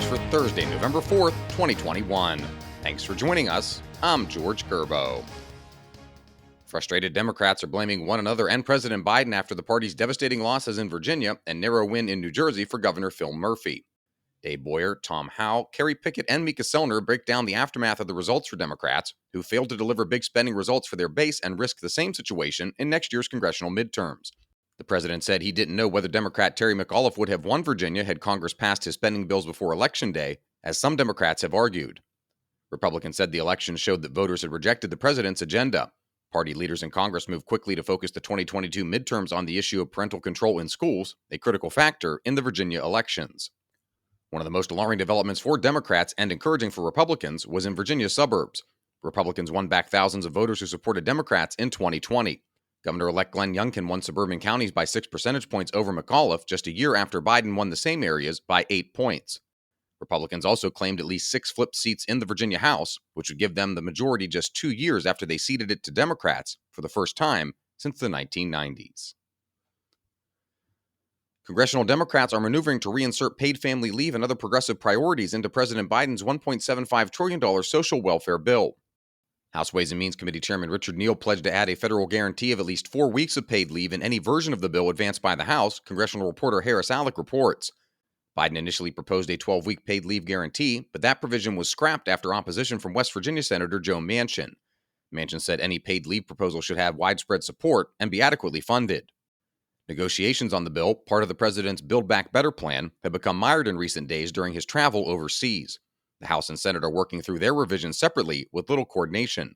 for Thursday, November 4th, 2021. Thanks for joining us. I'm George Gerbo. Frustrated Democrats are blaming one another and President Biden after the party's devastating losses in Virginia and narrow win in New Jersey for Governor Phil Murphy. Dave Boyer, Tom Howe, Kerry Pickett, and Mika Sellner break down the aftermath of the results for Democrats, who failed to deliver big spending results for their base and risk the same situation in next year's congressional midterms. The president said he didn't know whether Democrat Terry McAuliffe would have won Virginia had Congress passed his spending bills before Election Day, as some Democrats have argued. Republicans said the election showed that voters had rejected the president's agenda. Party leaders in Congress moved quickly to focus the 2022 midterms on the issue of parental control in schools, a critical factor in the Virginia elections. One of the most alarming developments for Democrats and encouraging for Republicans was in Virginia's suburbs. Republicans won back thousands of voters who supported Democrats in 2020. Governor-elect Glenn Youngkin won suburban counties by 6 percentage points over McAuliffe just a year after Biden won the same areas by 8 points. Republicans also claimed at least 6 flipped seats in the Virginia House, which would give them the majority just 2 years after they ceded it to Democrats for the first time since the 1990s. Congressional Democrats are maneuvering to reinsert paid family leave and other progressive priorities into President Biden's $1.75 trillion social welfare bill. House Ways and Means Committee Chairman Richard Neal pledged to add a federal guarantee of at least 4 weeks of paid leave in any version of the bill advanced by the House, congressional reporter Harris Alec reports. Biden initially proposed a 12-week paid leave guarantee, but that provision was scrapped after opposition from West Virginia Senator Joe Manchin. Manchin said any paid leave proposal should have widespread support and be adequately funded. Negotiations on the bill, part of the president's Build Back Better plan, have become mired in recent days during his travel overseas. The House and Senate are working through their revisions separately with little coordination.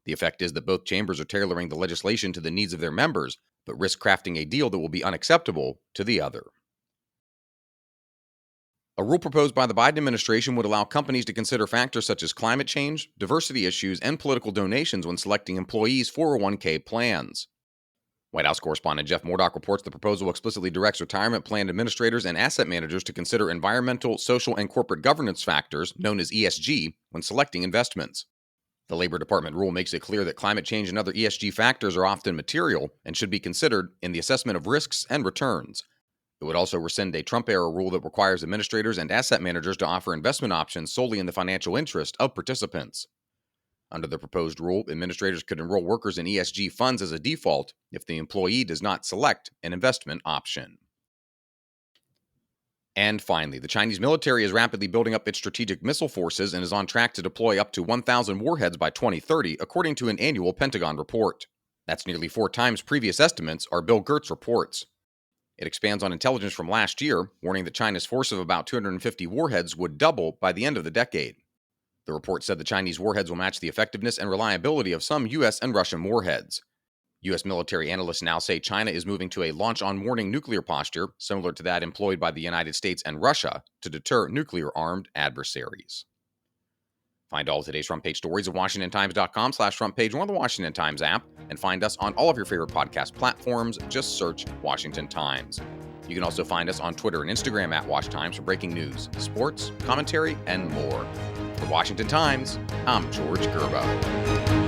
The effect is that both chambers are tailoring the legislation to the needs of their members, but risk crafting a deal that will be unacceptable to the other. A rule proposed by the Biden administration would allow companies to consider factors such as climate change, diversity issues, and political donations when selecting employees' 401k plans. White House correspondent Jeff Murdoch reports the proposal explicitly directs retirement plan administrators and asset managers to consider environmental, social, and corporate governance factors, known as ESG, when selecting investments. The Labor Department rule makes it clear that climate change and other ESG factors are often material and should be considered in the assessment of risks and returns. It would also rescind a Trump-era rule that requires administrators and asset managers to offer investment options solely in the financial interest of participants. Under the proposed rule, administrators could enroll workers in ESG funds as a default if the employee does not select an investment option. And finally, the Chinese military is rapidly building up its strategic missile forces and is on track to deploy up to 1,000 warheads by 2030, according to an annual Pentagon report. That's nearly 4 times previous estimates, are Bill Gertz reports. It expands on intelligence from last year, warning that China's force of about 250 warheads would double by the end of the decade. The report said the Chinese warheads will match the effectiveness and reliability of some U.S. and Russian warheads. U.S. military analysts now say China is moving to a launch-on-warning nuclear posture, similar to that employed by the United States and Russia, to deter nuclear-armed adversaries. Find all of today's front page stories at WashingtonTimes.com/frontpage or on the Washington Times app, and find us on all of your favorite podcast platforms. Just search Washington Times. You can also find us on Twitter and Instagram at Wash Times for breaking news, sports, commentary, and more. For Washington Times, I'm George Gerbo.